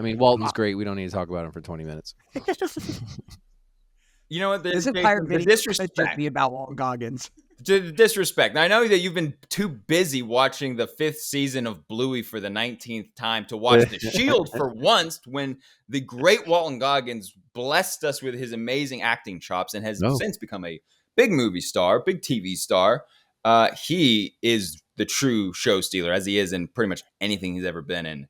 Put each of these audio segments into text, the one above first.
mean, Walton's great. We don't need to talk about him for 20 minutes. You know what? This entire video should just be about Walton Goggins. Disrespect. Now, I know that you've been too busy watching the 5th season of Bluey for the 19th time to watch The Shield for once, when the great Walton Goggins blessed us with his amazing acting chops and has since become a big movie star, big TV star. He is the true show stealer, as he is in pretty much anything he's ever been in.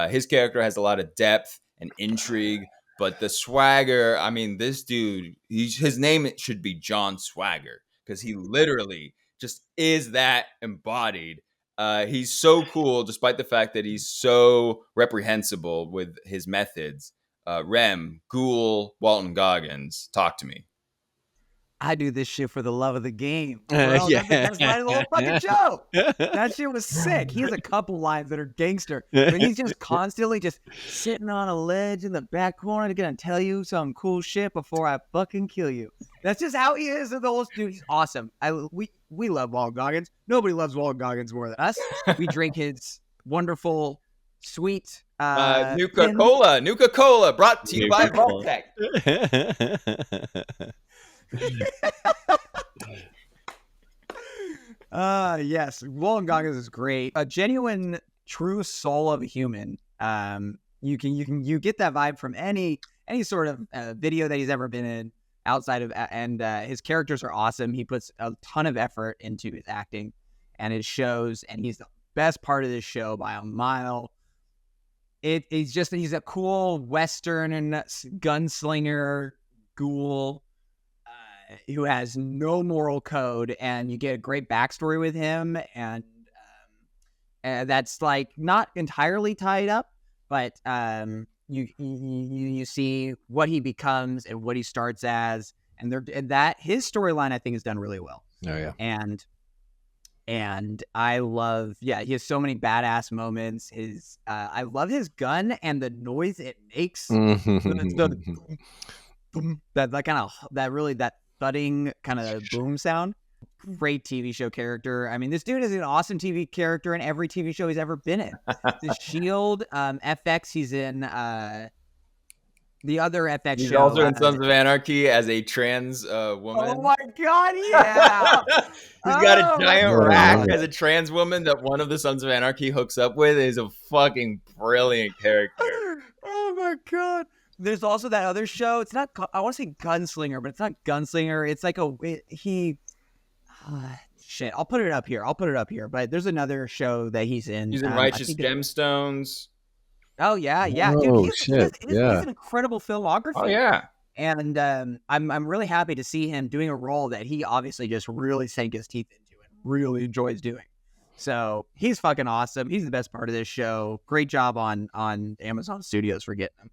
His character has a lot of depth and intrigue, but the swagger, I mean, this dude, his name should be John Swagger, because he literally just is that embodied. He's so cool, despite the fact that he's so reprehensible with his methods. Rem, Ghoul, Walton Goggins, talk to me. I do this shit for the love of the game. Bro, that's my little fucking show. That shit was sick. He has a couple lines that are gangster, but he's just constantly just sitting on a ledge in the back corner, gonna tell you some cool shit before I fucking kill you. That's just how he is. The whole dude, he's awesome. We love Walton Goggins. Nobody loves Walton Goggins more than us. We drink his wonderful, sweet Nuka-Cola, brought to you by Vault-Tec. Yes, Walton Goggins is great. A genuine, true soul of a human. You get that vibe from any sort of video that he's ever been in outside of, and his characters are awesome. He puts a ton of effort into his acting, and it shows. And he's the best part of this show by a mile. He's a cool Western and gunslinger ghoul who has no moral code, and you get a great backstory with him, and that's like not entirely tied up, but you see what he becomes and what he starts as, and that his storyline I think is done really well. Oh yeah, and I love he has so many badass moments. I love his gun and the noise it makes. That thudding kind of boom sound. Great TV show character. I mean, this dude is an awesome TV character in every TV show he's ever been in. The Shield, FX, he's in the other FX show. He's also in Sons of Anarchy as a trans woman. Oh my god, yeah! He's got a giant rack as a trans woman that one of the Sons of Anarchy hooks up with. Is a fucking brilliant character. Oh my god. There's also that other show. It's not, I want to say Gunslinger, but it's not Gunslinger. It's like shit. I'll put it up here. But there's another show that he's in. He's in Righteous Gemstones. Oh yeah. Oh, dude, he's an incredible filmography. Oh yeah. And I'm really happy to see him doing a role that he obviously just really sank his teeth into and really enjoys doing. So he's fucking awesome. He's the best part of this show. Great job on Amazon Studios for getting him.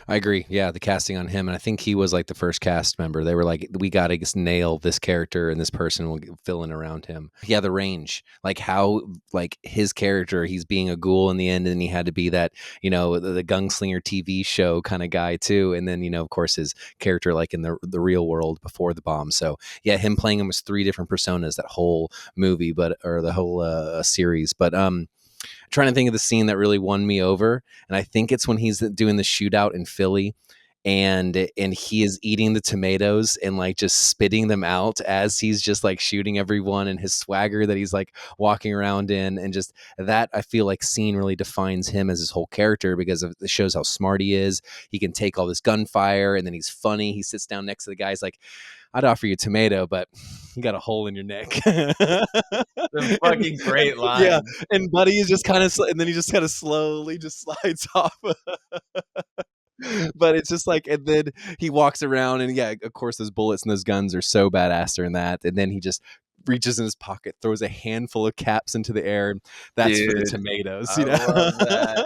I agree. Yeah, the casting on him, and I think he was like the first cast member. They were like, we got to just nail this character, and this person will fill in around him. Yeah, the range, like how, like his character, he's being a ghoul in the end, and he had to be that, the gunslinger TV show kind of guy too. And then, of course, his character like in the real world before the bomb. So yeah, him playing him was 3 different personas that whole movie, or the whole series. But trying to think of the scene that really won me over, and I think it's when he's doing the shootout in Philly, and he is eating the tomatoes and like just spitting them out as he's just like shooting everyone, and his swagger that he's like walking around in, and just that I feel like scene really defines him as his whole character, because it shows how smart he is. He can take all this gunfire, and then he's funny. He sits down next to the guy. He's like, I'd offer you a tomato, but you got a hole in your neck. The fucking great line. Yeah, and Buddy is just kind of, and then he just kind of slowly just slides off. But it's just like, and then he walks around, and yeah, of course, those bullets and those guns are so badass during that. And then he just reaches in his pocket, throws a handful of caps into the air. That's for the tomatoes, I love that.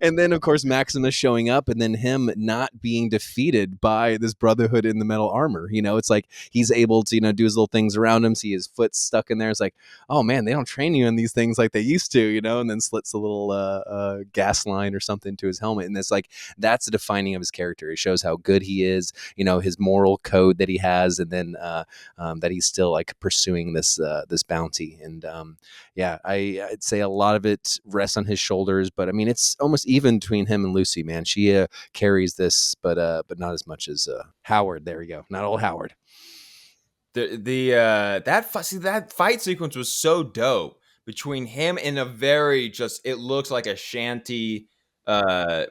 And then, of course, Maximus showing up, and then him not being defeated by this Brotherhood in the metal armor. It's like he's able to, do his little things around him. See his foot stuck in there. It's like, oh man, they don't train you in these things like they used to, and then slits a little gas line or something to his helmet. And it's like, that's the defining of his character. It shows how good he is, his moral code that he has, and then that that he's still like pursuing this this bounty. And yeah, I'd say a lot of it rests on his shoulders, but I mean it's almost even between him and Lucy, man. She carries this, but not as much as Howard. There we go, not old Howard. That fight sequence was so dope between him and a very just, it looks like a shanty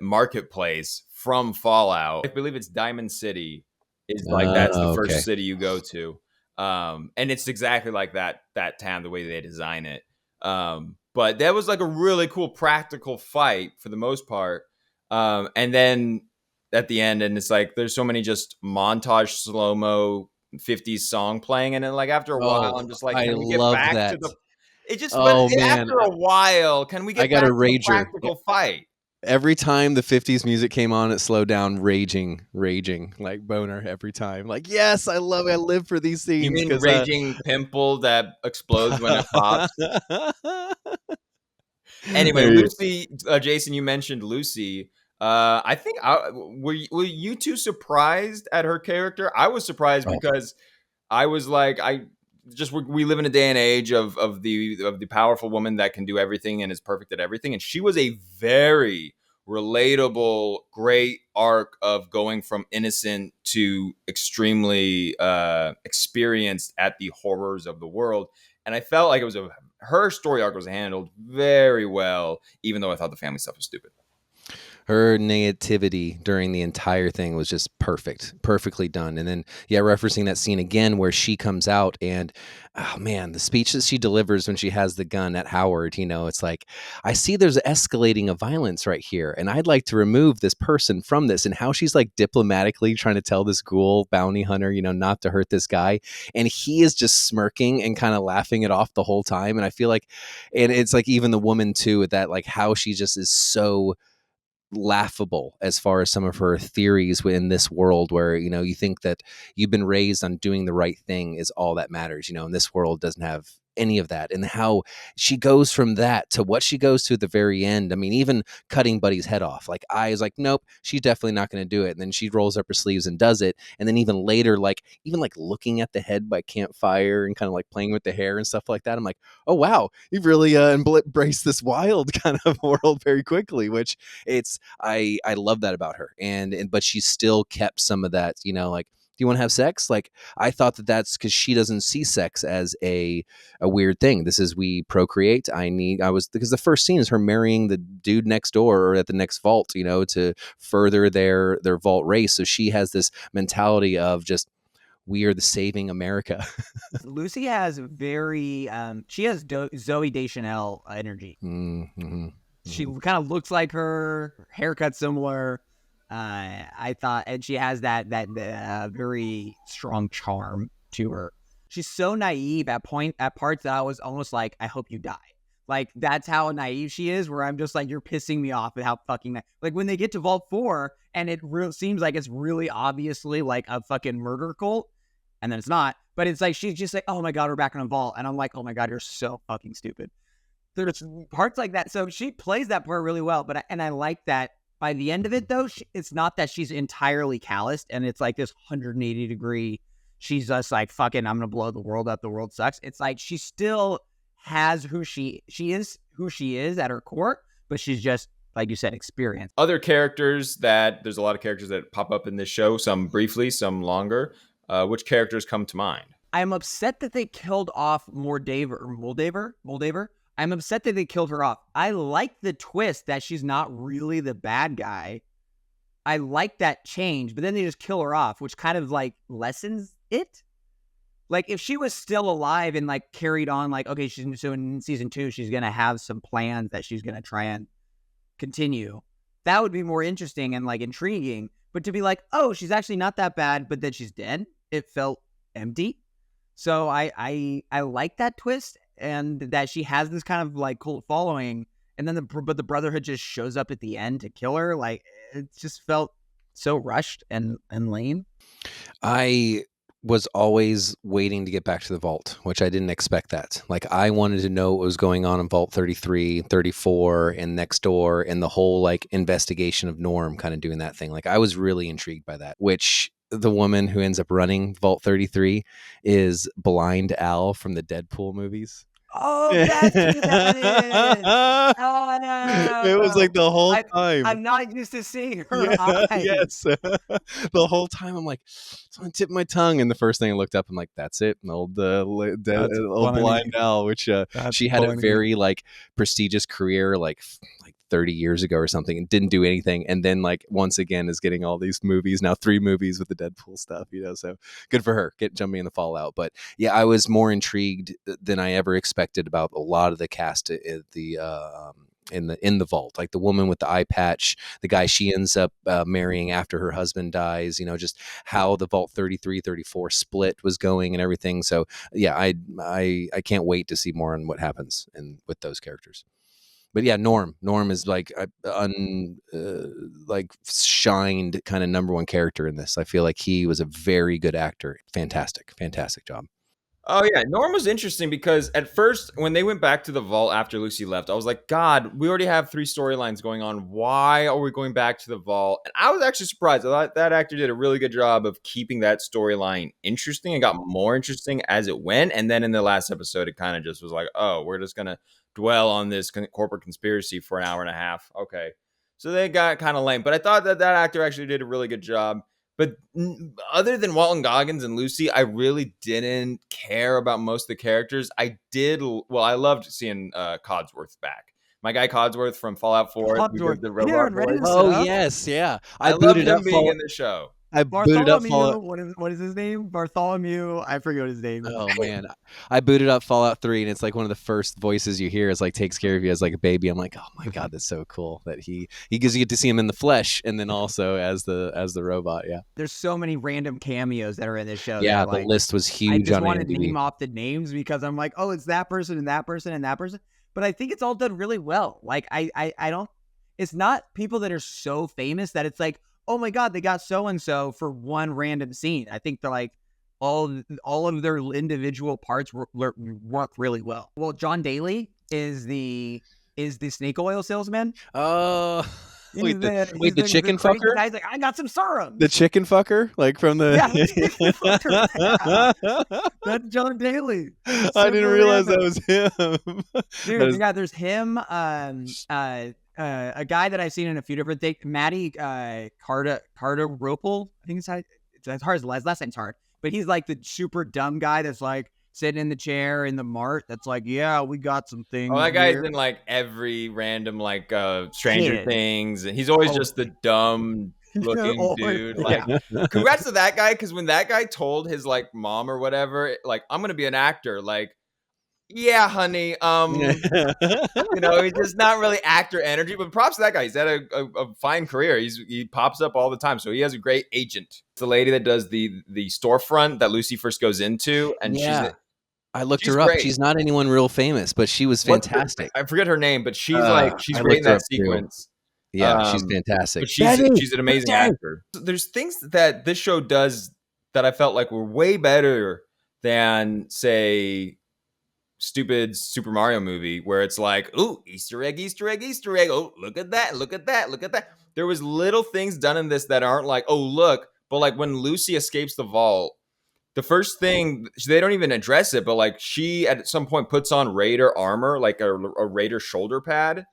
marketplace from Fallout. I believe it's Diamond City is like that's the first city you go to. And it's exactly like that town, the way they design it. But that was like a really cool practical fight for the most part. And then at the end, and it's like there's so many just montage slow-mo 50s song playing, and then like after a while I'm just like, can we get back to the it just after a while, can we get back to the practical fight? Every time the 50s music came on, it slowed down, raging, like boner every time. Like, yes, I live for these things. You mean raging pimple that explodes when it pops? Anyway, Lucy, Jason, you mentioned Lucy. I think were you two surprised at her character? I was surprised because I was like, we live in a day and age of the powerful woman that can do everything and is perfect at everything, and she was a very relatable, great arc of going from innocent to extremely experienced at the horrors of the world. And I felt like her story arc was handled very well, even though I thought the family stuff was stupid. Her nativity during the entire thing was just perfectly done. And then, yeah, referencing that scene again where she comes out and, oh man, the speech that she delivers when she has the gun at Howard, it's like, I see there's escalating of violence right here, and I'd like to remove this person from this, and how she's like diplomatically trying to tell this ghoul bounty hunter, not to hurt this guy. And he is just smirking and kind of laughing it off the whole time. And I feel like, and it's like even the woman too, with that, like how she just is so laughable as far as some of her theories in this world where you think that you've been raised on doing the right thing is all that matters, and this world doesn't have any of that, and how she goes from that to what she goes to at the very end. I mean, even cutting Buddy's head off, like I was like, nope, she's definitely not going to do it. And then she rolls up her sleeves and does it. And then even later, like looking at the head by campfire and kind of like playing with the hair and stuff like that, I'm like, oh wow, you've really embraced this wild kind of world very quickly, which I love that about her. And but she still kept some of that, like, do you want to have sex? Like, I thought that's because she doesn't see sex as a weird thing. This is, we procreate. Because the first scene is her marrying the dude next door or at the next vault, to further their vault race. So she has this mentality of just, we are the saving America. Lucy has she has Zooey Deschanel energy. Mm-hmm. She kind of looks like her haircut similar. I thought, and she has that very strong charm to her. She's so naive at parts that I was almost like, I hope you die. Like, that's how naive she is, where I'm just like, you're pissing me off at how fucking like when they get to Vault 4 and it seems like it's really obviously like a fucking murder cult, and then it's not, but it's like she's just like, oh my god, we're back in a vault, and I'm like, oh my god, you're so fucking stupid. There's parts like that, so she plays that part really well. But I like that. By the end of it, though, it's not that she's entirely calloused and it's like this 180 degree, she's just like, fucking, I'm going to blow the world up. The world sucks. It's like she still has who she is at her core, but she's just, like you said, experienced. Other characters there's a lot of characters that pop up in this show, some briefly, some longer. Which characters come to mind? I'm upset that they killed off Moldaver. I'm upset that they killed her off. I like the twist that she's not really the bad guy. I like that change, but then they just kill her off, which kind of like lessens it. Like, if she was still alive and like carried on, like, okay, so in season 2, she's going to have some plans that she's going to try and continue. That would be more interesting and like intriguing. But to be like, oh, she's actually not that bad, but then she's dead, it felt empty. So I like that twist. And that she has this kind of like cult following, and then the Brotherhood just shows up at the end to kill her. Like, it just felt so rushed and lame. I was always waiting to get back to the vault, which I didn't expect that. Like, I wanted to know what was going on in Vault 33, 34, and next door, and the whole like investigation of Norm kind of doing that thing. Like, I was really intrigued by that, which the woman who ends up running Vault 33 is Blind Al from the Deadpool movies. Oh, that's who that is. Oh It was like no. the whole time. I'm not used to seeing her Yeah, eyes. yes. The whole time I'm like, it's on the tip of my tongue, and the first thing I looked up, I'm like, that's it, an old old Blind Al, which she had a very like prestigious career, like 30 years ago or something, and didn't do anything, and then like once again is getting all these movies now, 3 movies with the Deadpool stuff, so good for her, jumping in the Fallout. But yeah, I was more intrigued than I ever expected about a lot of the cast at the in the vault, like the woman with the eye patch, the guy she ends up marrying after her husband dies, just how the Vault 33 34 split was going and everything. So yeah, I can't wait to see more on what happens with those characters. But yeah, Norm is like like shined kind of number one character in this. I feel like he was a very good actor. Fantastic job. Oh yeah, Norm was interesting because at first when they went back to the vault after Lucy left, I was like, God, we already have 3 storylines going on. Why are we going back to the vault? And I was actually surprised. I thought that actor did a really good job of keeping that storyline interesting and got more interesting as it went. And then in the last episode, it kind of just was like, oh, we're just gonna dwell on this corporate conspiracy for an hour and a half. Okay, so they got kind of lame. But I thought that actor actually did a really good job. But other than Walton Goggins and Lucy, I really didn't care about most of the characters. I loved seeing Codsworth back. My guy Codsworth from Fallout 4. Codsworth. The You never robot read voice. his Oh stuff? yes, yeah. I loved him being in the show. I booted up Bartholomew, Fallout. what is his name? Bartholomew. I forget his name. Oh man, I booted up Fallout 3, and it's like one of the first voices you hear is like takes care of you as like a baby. I'm like, oh my god, that's so cool that he gives you get to see him in the flesh, and then also as the robot. Yeah, There's so many random cameos that are in this show. yeah. That, The like, list was I huge just on want to IMDb. name off the names because I'm like, oh, it's that person and that person and that person. But I think it's all done really well. Like I don't. It's not people that are so famous that it's like, oh my god, they got so and so for one random scene. I think they're like all of their individual parts work really well. Well, John Daly is the snake oil salesman. Oh, wait, He's the chicken crazy fucker? guy. He's like, I got some serum. The chicken fucker, like from the Yeah, the chicken fucker. That's John Daly. I didn't realize that was him. Dude, yeah, there's him. A guy that I've seen in a few different things, Matty Carter Ropel. I think it's hard. His last name's hard, but he's like the super dumb guy that's like sitting in the chair in the mart. That's like, yeah, we got some things. Oh, that guy's here. in like every random like Stranger Things, and he's always just the dumb looking dude. Like, congrats to that guy, because when that guy told his like mom or whatever, like, I'm gonna be an actor, like, yeah, honey. He's just not really actor energy, but props to that guy. He's had a fine career. He pops up all the time, so he has a great agent. It's the lady that does the storefront that Lucy first goes into, and I looked her up. Great. She's not anyone real famous, but she was fantastic. I forget her name, but she's great in that sequence. Too. Yeah, she's fantastic. But she's an amazing actor. There's things that this show does that I felt like were way better than, say, stupid Super Mario movie, where it's like, ooh, Easter egg, Easter egg, Easter egg. Oh, look at that, look at that, look at that. There was little things done in this that aren't like, oh, look. But like when Lucy escapes the vault, the first thing, they don't even address it, but like she at some point puts on Raider armor, like a Raider shoulder pad.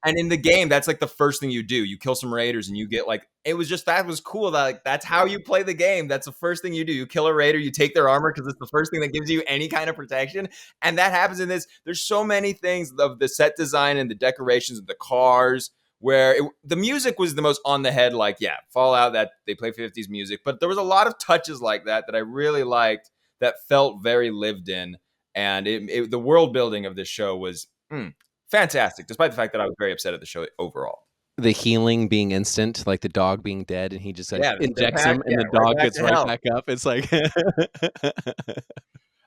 And in the game, that's like the first thing you do. You kill some Raiders and you get like, that was cool. That like, that's how you play the game. That's the first thing you do. You kill a Raider, you take their armor because it's the first thing that gives you any kind of protection. And that happens in this. There's so many things of the set design and the decorations of the cars, where the music was the most on the head, like, yeah, Fallout, that they play 50s music. But there was a lot of touches like that I really liked, that felt very lived in. And the world building of this show was fantastic, despite the fact that I was very upset at the show overall. The healing being instant, like the dog being dead, and he just like injects him, and the dog right gets right back up. It's like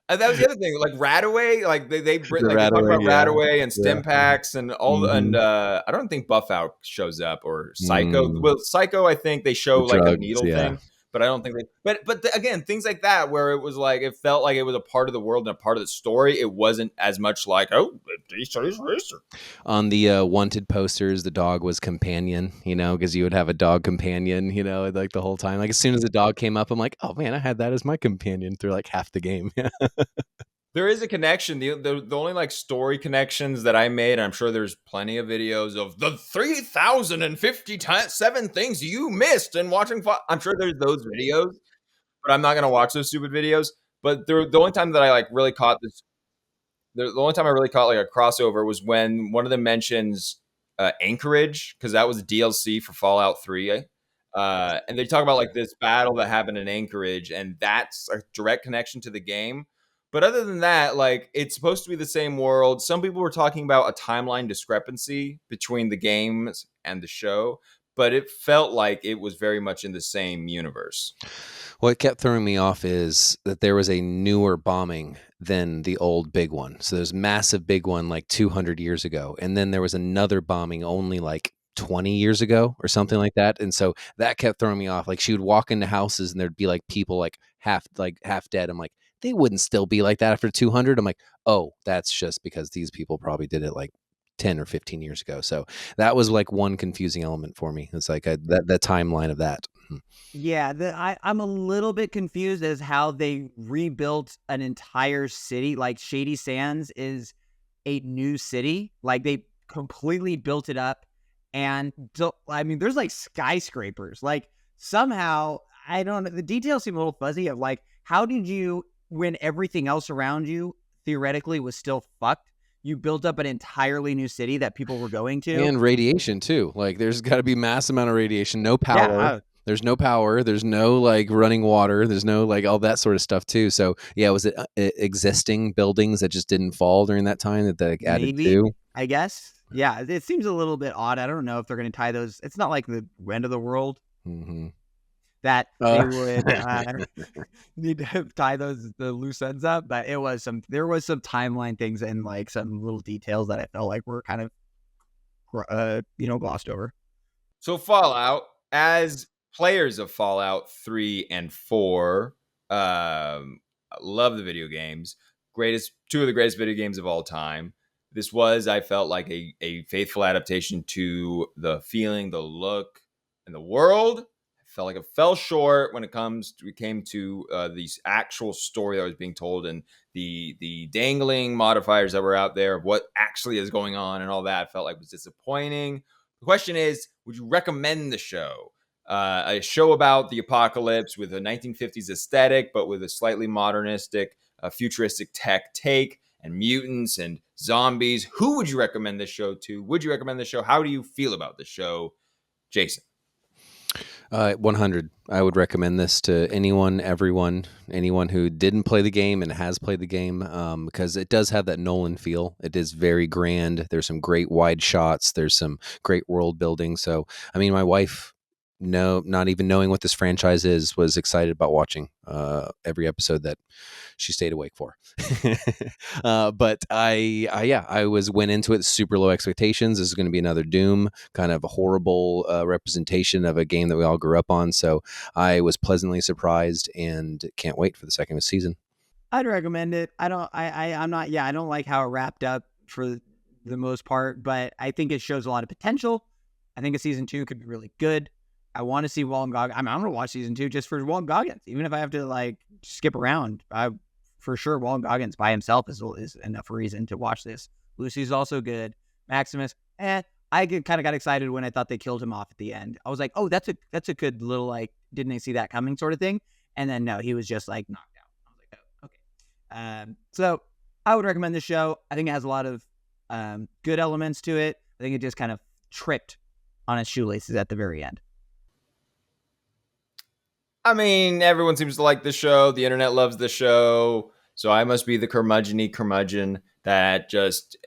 and that was the other thing, like Radaway, like they talk about Radaway and Stimpaks and all, and I don't think Buffout shows up, or Psycho. Well, Psycho, I think they show like a needle thing, but I don't think they. Again, things like that where it was like it felt like it was a part of the world and a part of the story. It wasn't as much like he's racer. On the wanted posters, the dog was companion, because you would have a dog companion, like the whole time. Like as soon as the dog came up, I'm like, oh man, I had that as my companion through like half the game. There is a connection. The only like story connections that I made, and I'm sure there's plenty of videos of the 3,057 things you missed in watching. I'm sure there's those videos, but I'm not gonna watch those stupid videos. But the only time that I like really caught this, the only time I really caught like a crossover was when one of them mentions Anchorage, because that was DLC for Fallout 3. And they talk about like this battle that happened in Anchorage, and that's a direct connection to the game. But other than that, like it's supposed to be the same world. Some people were talking about a timeline discrepancy between the games and the show, but it felt like it was very much in the same universe. What kept throwing me off is that there was a newer bombing than the old big one. So there's massive big one like 200 years ago. And then there was another bombing only like 20 years ago or something like that. And so that kept throwing me off. Like she would walk into houses and there'd be like people like half dead. I'm like, they wouldn't still be like that after 200. I'm like, oh, that's just because these people probably did it like 10 or 15 years ago. So that was like one confusing element for me. It's like the timeline of that. Yeah, I'm a little bit confused as how they rebuilt an entire city. Like Shady Sands is a new city. Like they completely built it up. And I mean, there's like skyscrapers. Like somehow, I don't know, the details seem a little fuzzy of like, how did you, when everything else around you theoretically was still fucked, you built up an entirely new city that people were going to? And radiation too. Like there's got to be mass amount of radiation, no power. Yeah, there's no power. There's no like running water. There's no like all that sort of stuff too. So yeah, was it existing buildings that just didn't fall during that time that they added maybe, to? I guess. Yeah, it seems a little bit odd. I don't know if they're going to tie those. It's not like the end of the world that they would need to tie the loose ends up. But there was some timeline things and like some little details that I felt like were kind of glossed over. So Fallout, as players of Fallout 3 and 4, love the video games. Two of the greatest video games of all time. This was, I felt like a faithful adaptation to the feeling, the look, and the world. I felt like it fell short when it came to the actual story that was being told and the dangling modifiers that were out there of what actually is going on and all that. I felt like was disappointing. The question is, would you recommend the show? A show about the apocalypse with a 1950s aesthetic, but with a slightly modernistic, futuristic tech take, and mutants and zombies. Who would you recommend this show to? Would you recommend the show? How do you feel about the show, Jason? 100. I would recommend this to anyone who didn't play the game and has played the game, because it does have that Nolan feel. It is very grand. There's some great wide shots. There's some great world building. So, I mean, my wife, not even knowing what this franchise is, was excited about watching every episode that she stayed awake for. But I went into it super low expectations. This is going to be another Doom, kind of a horrible representation of a game that we all grew up on. So I was pleasantly surprised and can't wait for the second season. I'd recommend it. I don't like how it wrapped up for the most part, but I think it shows a lot of potential. I think a season 2 could be really good. I want to see Walton Goggins. I'm going to watch season 2 just for Walton Goggins, even if I have to like skip around. For sure, Walton Goggins by himself is enough reason to watch this. Lucy's also good. Maximus, I kind of got excited when I thought they killed him off at the end. I was like, oh, that's a good little like, didn't I see that coming sort of thing? And then no, he was just like knocked out. I was like, oh, okay. So I would recommend the show. I think it has a lot of good elements to it. I think it just kind of tripped on its shoelaces at the very end. I mean, everyone seems to like the show. The internet loves the show. So I must be the curmudgeon that just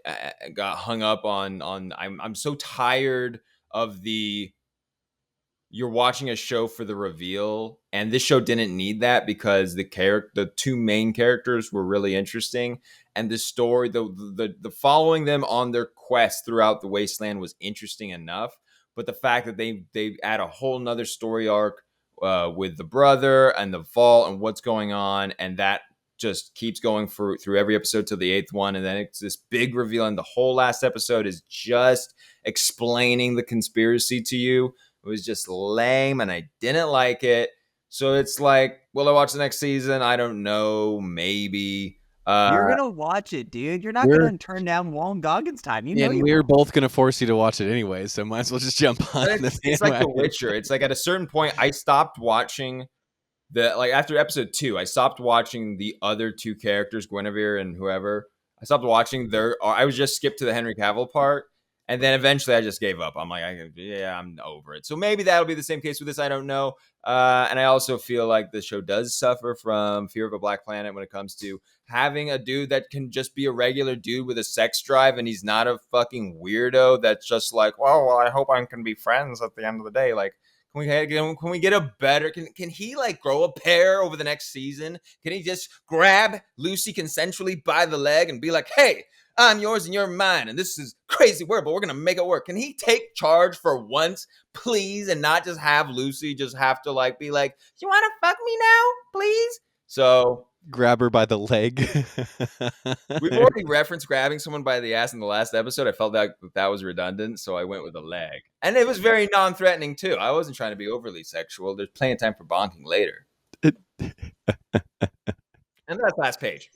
got hung up on. I'm so tired of you're watching a show for the reveal, and this show didn't need that because the two main characters were really interesting, and the story, the following them on their quest throughout the wasteland was interesting enough. But the fact that they add a whole nother story arc with the brother and the vault and what's going on, and that just keeps going through every episode till the 8th one, and then it's this big reveal, and the whole last episode is just explaining the conspiracy to you. It was just lame, and I didn't like it. So it's like, will I watch the next season? I don't know. Maybe. You're gonna watch it, dude. You're not gonna turn down Walton Goggins time. You know and you we're won't. both gonna force you to watch it anyway, so might as well just jump on. It's like The Witcher. It's like at a certain point, I stopped watching after episode 2, I stopped watching the other 2 characters, Guinevere and whoever. I stopped watching I was just skipped to the Henry Cavill part. And then eventually I just gave up. I'm like, I'm over it. So maybe that'll be the same case with this. I don't know. And I also feel like the show does suffer from Fear of a Black Planet when it comes to having a dude that can just be a regular dude with a sex drive, and he's not a fucking weirdo that's just like, well, I hope I can be friends at the end of the day. Like, can we get a better? Can he like grow a pair over the next season? Can he just grab Lucy consensually by the leg and be like, hey, I'm yours and you're mine, and this is crazy work, but we're gonna make it work. Can he take charge for once, please, and not just have Lucy just have to like be like, you want to fuck me now, please? So grab her by the leg. we've already referenced grabbing someone by the ass in the last episode. I felt that was redundant, so I went with a leg, and it was very non-threatening too. I wasn't trying to be overly sexual. There's plenty of time for bonking later. And that's last page.